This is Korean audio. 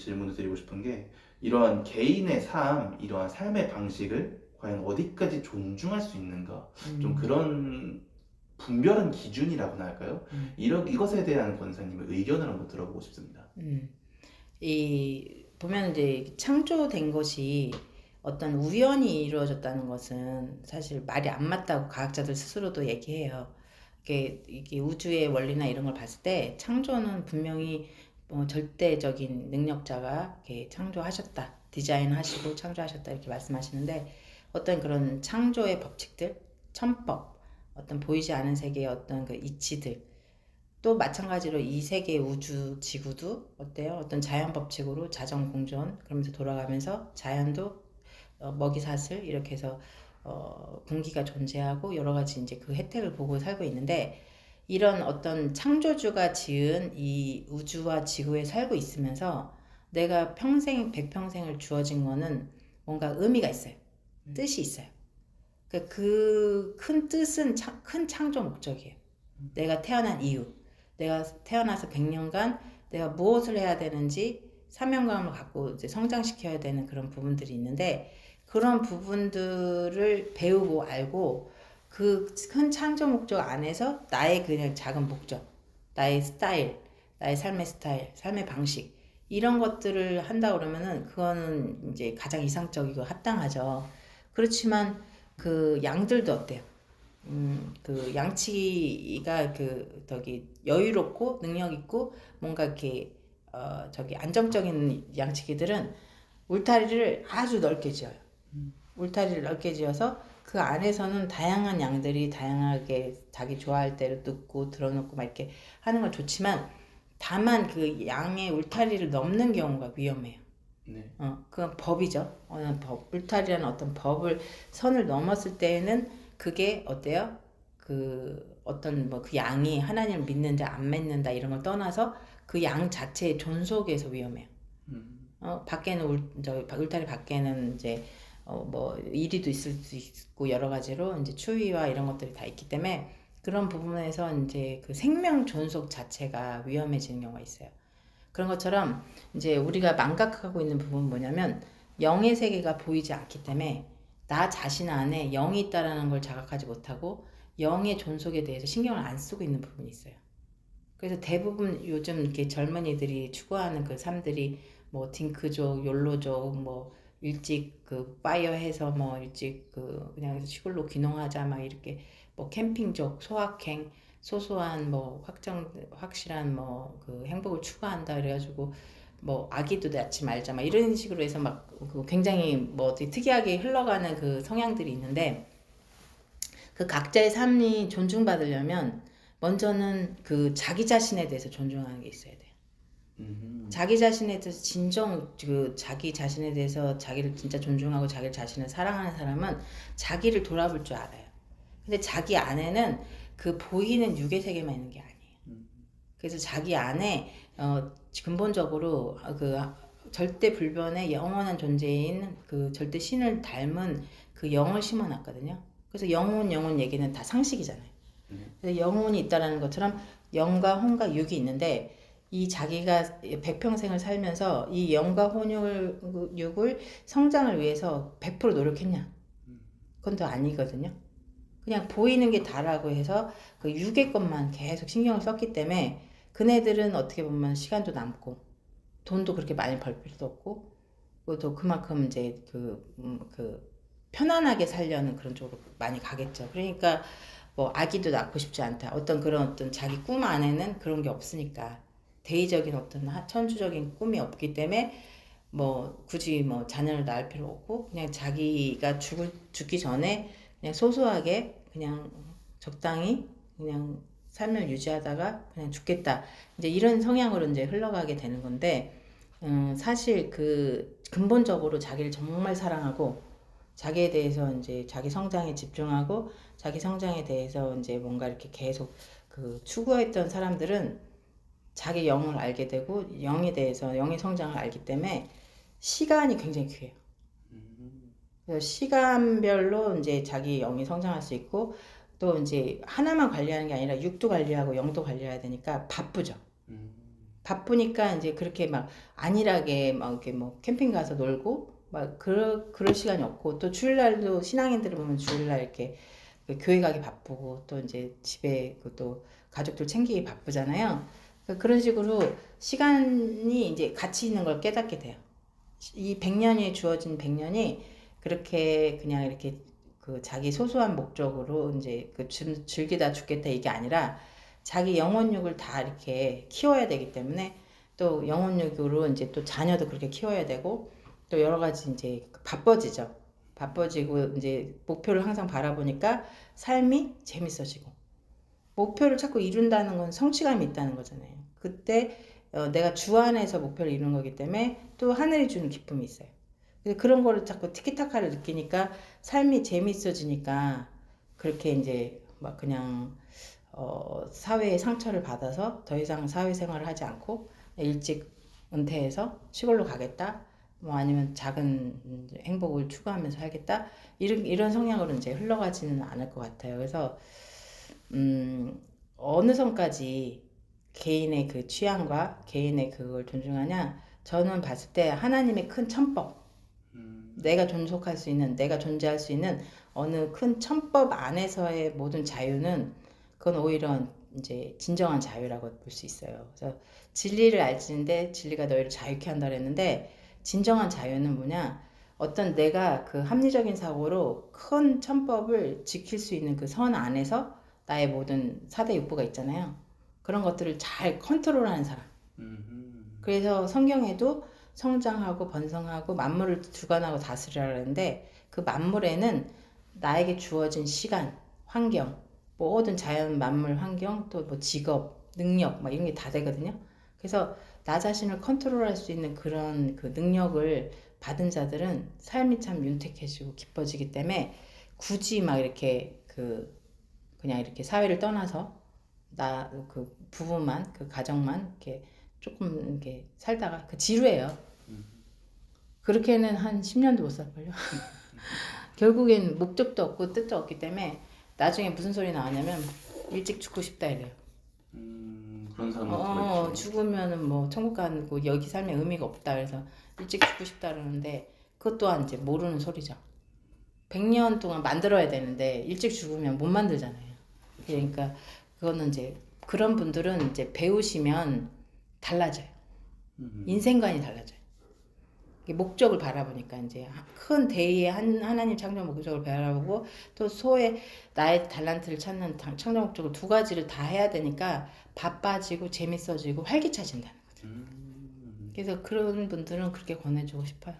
질문을 드리고 싶은 게 이러한 개인의 삶, 이러한 삶의 방식을 과연 어디까지 존중할 수 있는가? 좀 그런 분별한 기준이라고나 할까요? 이것에 대한 권사님의 의견을 한번 들어보고 싶습니다. 보면 이제 창조된 것이 어떤 우연히 이루어졌다는 것은 사실 말이 안 맞다고 과학자들 스스로도 얘기해요. 이게 우주의 원리나 이런 걸 봤을 때 창조는 분명히 절대적인 능력자가 이렇게 창조하셨다. 디자인하시고 창조하셨다 이렇게 말씀하시는데 어떤 그런 창조의 법칙들, 천법, 어떤 보이지 않은 세계의 어떤 그 이치들 또 마찬가지로 이 세계 우주 지구도 어때요? 어떤 자연 법칙으로 자전 공전 그러면서 돌아가면서 자연도 먹이사슬 이렇게 해서 분기가 존재하고 여러 가지 이제 그 혜택을 보고 살고 있는데 이런 어떤 창조주가 지은 이 우주와 지구에 살고 있으면서 내가 평생 백평생을 주어진 거는 뭔가 의미가 있어요. 뜻이 있어요. 그 큰 뜻은 큰 창조 목적이에요. 내가 태어난 이유, 내가 태어나서 100년간 내가 무엇을 해야 되는지 사명감을 갖고 이제 성장시켜야 되는 그런 부분들이 있는데 그런 부분들을 배우고 알고 그 큰 창조 목적 안에서 나의 그냥 작은 목적, 나의 스타일, 나의 삶의 스타일, 삶의 방식 이런 것들을 한다 그러면은 그거는 이제 가장 이상적이고 합당하죠. 그렇지만 그 양들도 어때요? 그 양치기가 여유롭고 능력 있고 뭔가 이렇게 안정적인 양치기들은 울타리를 아주 넓게 지어요. 울타리를 넓게 지어서 그 안에서는 다양한 양들이 다양하게 자기 좋아할 대로 눕고 들어놓고 막 이렇게 하는 건 좋지만 다만 그 양의 울타리를 넘는 경우가 위험해요. 네. 그건 법이죠. 어느 법, 울타리라는 어떤 법을 선을 넘었을 때에는 그게 어때요? 그 어떤 뭐 그 양이 하나님을 믿는다 안 믿는다 이런 걸 떠나서 그 양 자체의 존속에서 위험해요. 밖에는 울타리 밖에는 이제 뭐 이리도 있을 수 있고 여러 가지로 이제 추위와 이런 것들이 다 있기 때문에 그런 부분에서 이제 그 생명 존속 자체가 위험해지는 경우가 있어요. 그런 것처럼 이제 우리가 망각하고 있는 부분은 뭐냐면 영의 세계가 보이지 않기 때문에 나 자신 안에 영이 있다라는 걸 자각하지 못하고 영의 존속에 대해서 신경을 안 쓰고 있는 부분이 있어요. 그래서 대부분 요즘 이렇게 젊은이들이 추구하는 그 삶들이 뭐 딩크족, 욜로족, 뭐 일찍 그 파이어해서 뭐 일찍 그 그냥 시골로 귀농하자 막 이렇게 뭐 캠핑족, 소확행, 소소한 뭐 확실한 뭐 그 행복을 추구한다 그래가지고 뭐 아기도 낳지 말자 막 이런 식으로 해서 막 그 굉장히 뭐 되게 특이하게 흘러가는 그 성향들이 있는데 그 각자의 삶이 존중받으려면 먼저는 그 자기 자신에 대해서 존중하는 게 있어야 돼요. 자기 자신에 대해서 자기 자신에 대해서 자기를 진짜 존중하고 자기 자신을 사랑하는 사람은 자기를 돌아볼 줄 알아요. 근데 자기 안에는 그 보이는 육의 세계만 있는 게 아니에요. 그래서 자기 안에 근본적으로 그 절대 불변의 영원한 존재인 그 절대 신을 닮은 그 영을 심어놨거든요. 그래서 영혼 얘기는 다 상식이잖아요. 그래서 영혼이 있다라는 것처럼 영과 혼과 육이 있는데 이 자기가 백평생을 살면서 이 영과 육을 성장을 위해서 100% 노력했냐? 그건 또 아니거든요. 그냥 보이는 게 다라고 해서 그 육의 것만 계속 신경을 썼기 때문에 그네들은 어떻게 보면 시간도 남고 돈도 그렇게 많이 벌 필요도 없고 또 그만큼 이제 그 편안하게 살려는 그런 쪽으로 많이 가겠죠. 그러니까 뭐 아기도 낳고 싶지 않다. 어떤 자기 꿈 안에는 그런 게 없으니까 대의적인 어떤 천주적인 꿈이 없기 때문에 뭐 굳이 뭐 자녀를 낳을 필요 없고 그냥 자기가 죽기 전에 그냥 소소하게 그냥 적당히 그냥 삶을 유지하다가 그냥 죽겠다. 이제 이런 성향으로 이제 흘러가게 되는 건데 사실 그 근본적으로 자기를 정말 사랑하고 자기에 대해서 이제 자기 성장에 집중하고 자기 성장에 대해서 이제 뭔가 이렇게 계속 그 추구했던 사람들은 자기 영을 알게 되고 영에 대해서 영의 성장을 알기 때문에 시간이 굉장히 귀해요. 그래서 시간별로 이제 자기 영이 성장할 수 있고 또 이제 하나만 관리하는 게 아니라 육도 관리하고 영도 관리해야 되니까 바쁘죠. 바쁘니까 이제 그렇게 막 안일하게 막 이렇게 뭐 캠핑 가서 놀고 막 그럴 시간이 없고 또 주일날도 신앙인들을 보면 주일날 이렇게 그 교회 가기 바쁘고 또 이제 집에 또 가족들 챙기기 바쁘잖아요. 그러니까 그런 식으로 시간이 이제 가치 있는 걸 깨닫게 돼요. 이 100년이 주어진 100년이 그렇게 그냥 이렇게 그 자기 소소한 목적으로 이제 그 즐기다 죽겠다 이게 아니라 자기 영혼육을 다 이렇게 키워야 되기 때문에 또 영혼육으로 이제 또 자녀도 그렇게 키워야 되고 또 여러 가지 이제 바빠지죠. 바빠지고 이제 목표를 항상 바라보니까 삶이 재밌어지고 목표를 자꾸 이룬다는 건 성취감이 있다는 거잖아요. 그때 내가 주 안에서 목표를 이룬 거기 때문에 또 하늘이 주는 기쁨이 있어요. 그래서 그런 거를 자꾸 티키타카를 느끼니까 삶이 재밌어지니까 그렇게 이제 막 그냥 사회의 상처를 받아서 더 이상 사회생활을 하지 않고 일찍 은퇴해서 시골로 가겠다. 뭐 아니면 작은 행복을 추구하면서 살겠다. 이런 성향으로 이제 흘러가지는 않을 것 같아요. 그래서 어느 선까지 개인의 그 취향과 개인의 그걸 존중하냐? 저는 봤을 때 하나님의 큰 천법, 내가 존속할 수 있는, 내가 존재할 수 있는 어느 큰 천법 안에서의 모든 자유는 그건 오히려 이제 진정한 자유라고 볼 수 있어요. 그래서 진리를 알지는데 진리가 너희를 자유케 한다 그랬는데 진정한 자유는 뭐냐? 어떤 내가 그 합리적인 사고로 큰 천법을 지킬 수 있는 그 선 안에서 나의 모든 4대 육부가 있잖아요. 그런 것들을 잘 컨트롤하는 사람. 그래서 성경에도 성장하고 번성하고 만물을 주관하고 다스리라 그러는데 그 만물에는 나에게 주어진 시간, 환경, 모든 자연 만물 환경, 또 뭐 직업, 능력 막 이런 게 다 되거든요. 그래서 나 자신을 컨트롤할 수 있는 그런 그 능력을 받은 자들은 삶이 참 윤택해지고 기뻐지기 때문에 굳이 막 이렇게 그냥 이렇게 사회를 떠나서 나 그 부부만 그 가정만 이렇게 조금 이렇게 살다가 그 지루해요. 그렇게는 한 10년도 못 살걸요. 결국엔 목적도 없고 뜻도 없기 때문에 나중에 무슨 소리 나오냐면 일찍 죽고 싶다 이래요. 그런 사람도 들어있죠. 죽으면은 뭐 천국 가고 여기 삶에 의미가 없다 그래서 일찍 죽고 싶다 그러는데 그것 또한 이제 모르는 소리죠. 100년 동안 만들어야 되는데 일찍 죽으면 못 만들잖아요. 그러니까 그거는 이제 그런 분들은 이제 배우시면 달라져요. 인생관이 달라져요. 목적을 바라보니까 이제 큰 대의의 하나님 창조 목적을 바라보고 또 소의 나의 달란트를 찾는 창조 목적을 두 가지를 다 해야 되니까 바빠지고 재밌어지고 활기차진다는 거죠. 그래서 그런 분들은 그렇게 권해주고 싶어요.